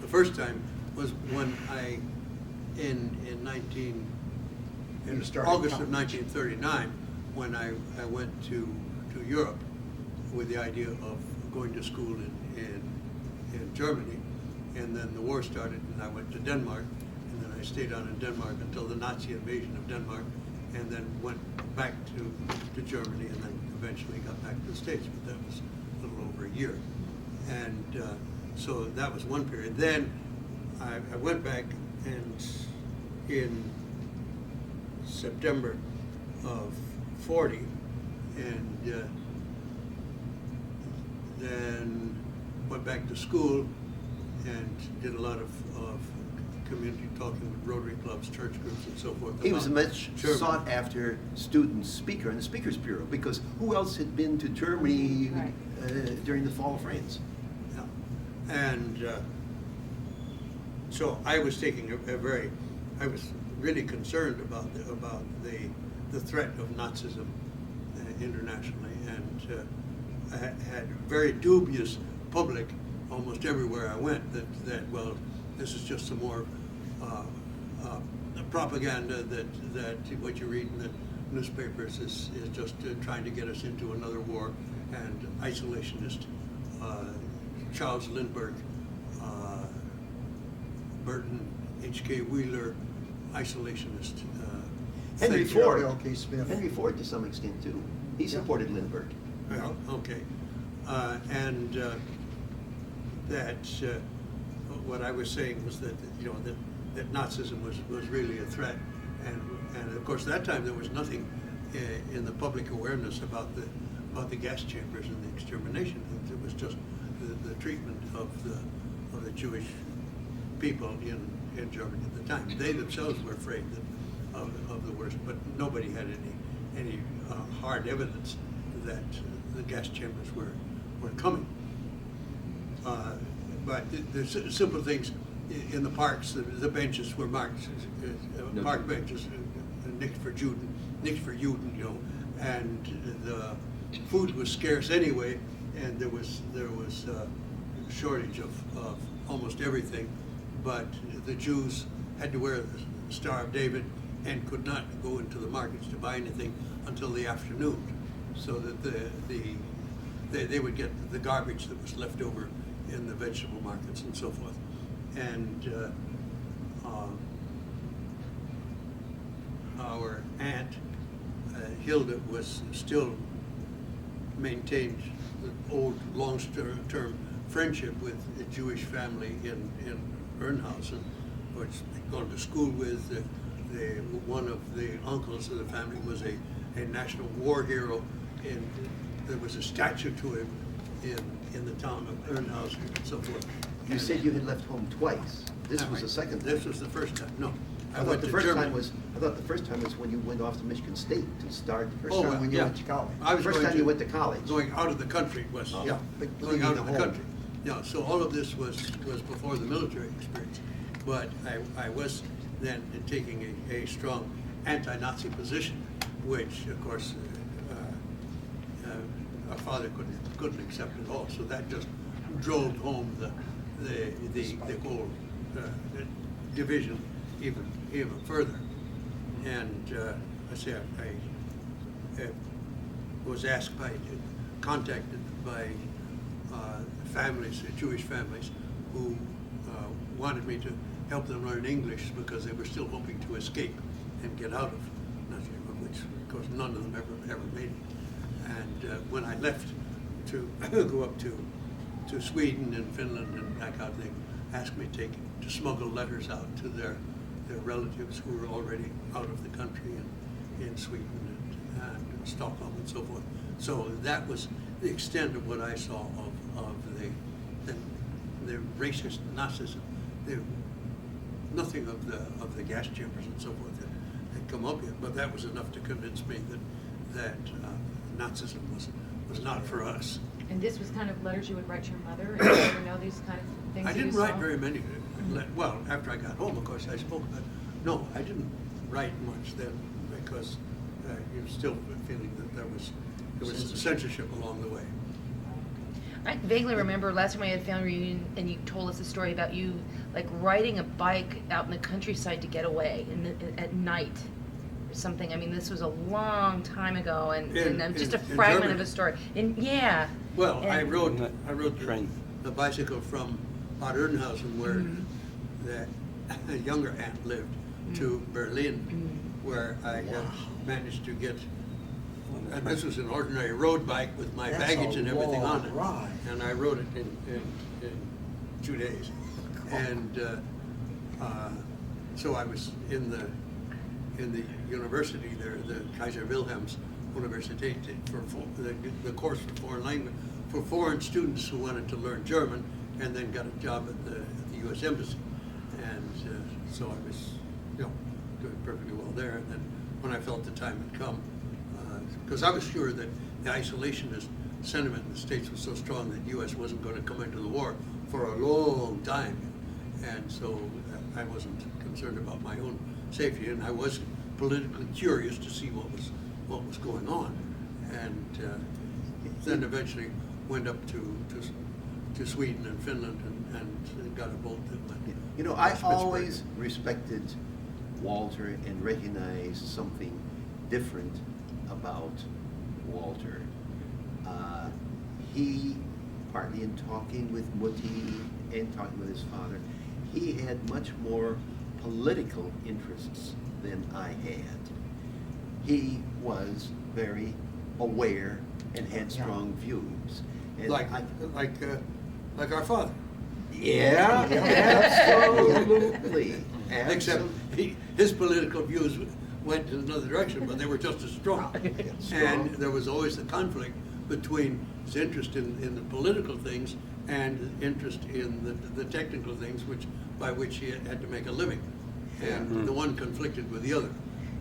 The first time was when in August of 1939, when I went to Europe with the idea of going to school in Germany, and then the war started, and I went to Denmark, and then I stayed on in Denmark until the Nazi invasion of Denmark, and then went back to Germany, and then eventually got back to the States, but that was a little over a year. And so that was one period. Then I went back, and in September of 40, and then went back to school and did a lot of community talking with Rotary clubs, church groups, and so forth. He was a much sought after student speaker in the Speakers Bureau, because who else had been to Germany during the fall of France? Yeah. And so I was taking I was really concerned about the threat of Nazism internationally, and I had very dubious public almost everywhere I went that well, this is just some more propaganda that what you read in the newspapers is just trying to get us into another war, and isolationist Charles Lindbergh, Burton, H.K. Wheeler, isolationist. Henry Ford. L.K. Smith. Henry Ford to some extent too. He supported Lindbergh. Well, okay, and that what I was saying was that that Nazism was really a threat, and of course at that time there was nothing in the public awareness about the gas chambers and the extermination. It was just the treatment of the Jewish people in Germany at the time. They themselves were afraid of the worst, but nobody had any hard evidence that the gas chambers were coming. But there's simple things in the parks. The benches were marked, park benches, nicked for Juden, and the food was scarce anyway, and there was a shortage of almost everything. But the Jews had to wear the Star of David and could not go into the markets to buy anything until the afternoon, so that they would get the garbage that was left over in the vegetable markets and so forth. And our aunt Hilda was still maintained the old long-term friendship with a Jewish family in Ernhausen, which they'd gone to school with. One of the uncles of the family was a national war hero, and there was a statue to him in the town of Ernhausen and so forth. You said you had left home twice. This was the second time. This was the first time. No, I thought the first time was when you went off to Michigan State to start. The first time when you went to college. I was first time you went to college. Going out of the country was going out of the country. Yeah, so all of this was before the military experience, but I was then taking a strong anti-Nazi position, which of course our father couldn't accept at all. So that just drove home the whole division even further. And I was contacted by families, Jewish families, who wanted me to help them learn English because they were still hoping to escape and get out of Nazi, which of course none of them ever made it. And when I left to go up to Sweden and Finland and that kind of thing, asked me to smuggle letters out to their relatives who were already out of the country in Sweden and Stockholm and so forth. So that was the extent of what I saw of the racist Nazism. Nothing of the gas chambers and so forth had come up yet, but that was enough to convince me that Nazism was not for us. And this was kind of letters you would write to your mother, and you ever know these kind of things? I didn't write very many. Well, after I got home, of course, I spoke, but no, I didn't write much then because you were still feeling that there was censorship along the way. I vaguely remember last time I had a family reunion and you told us a story about you like riding a bike out in the countryside to get away at night or something. I mean, this was a long time ago and just a in fragment Germany. of a story. Yeah. Well, I And- rode Train. the bicycle from Bad Oeynhausen, where Mm-hmm. the younger aunt lived, to Berlin, where I had managed to get. And this was an ordinary road bike with my That's baggage a and everything on long it. ride. And I rode it in 2 days. And so I was in the university there, the Kaiser Wilhelm's Universität, for the course for foreign language, for foreign students who wanted to learn German and then got a job at the U.S. Embassy. And so I was, doing perfectly well there. And then when I felt the time had come, because I was sure that the isolationist sentiment in the States was so strong that the U.S. wasn't going to come into the war for a long time. And so I wasn't concerned about my own safety, and I was politically curious to see what was going on. And then eventually went up to Sweden and Finland and got a boat that went. You know, to I Spitsbergen. always respected Walter and recognized something different about Walter. He, partly in talking with Mutti and talking with his father, he had much more political interests than I had. He was very aware and had strong views. And Like our father. yeah, absolutely. Except his political views went in another direction, but they were just as strong. And there was always the conflict between his interest in the political things and his interest in the technical things, by which he had to make a living. And the one conflicted with the other.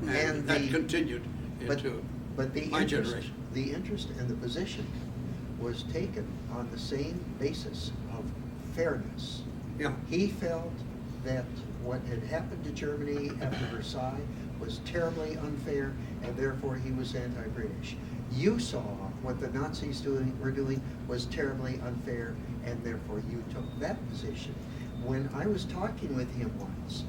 And that continued into But the my interest, generation. the interest and the position was taken on the same basis of fairness. Yeah. He felt that what had happened to Germany after Versailles was terribly unfair, and therefore he was anti-British. You saw what the Nazis were doing was terribly unfair, and therefore you took that position. When I was talking with him once,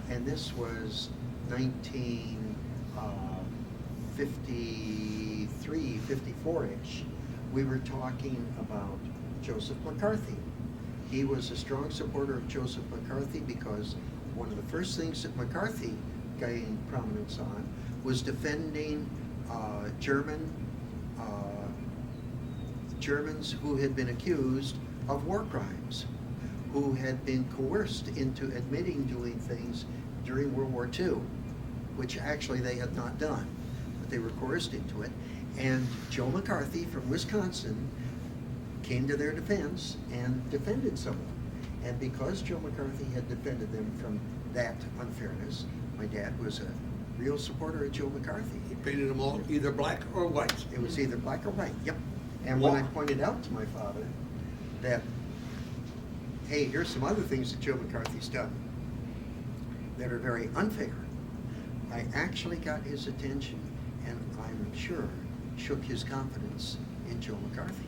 and this was 1953, 54-ish, we were talking about Joseph McCarthy. He was a strong supporter of Joseph McCarthy because one of the first things that McCarthy gained prominence on was defending Germans who had been accused of war crimes, who had been coerced into admitting doing things during World War II, which actually they had not done, but they were coerced into it. And Joe McCarthy from Wisconsin came to their defense and defended someone. And because Joe McCarthy had defended them from that unfairness, my dad was a real supporter of Joe McCarthy. He painted them all either black or white. It was either black or white, yep. And when I pointed out to my father that, hey, here's some other things that Joe McCarthy's done that are very unfair, I actually got his attention, and I'm sure shook his confidence in Joe McCarthy.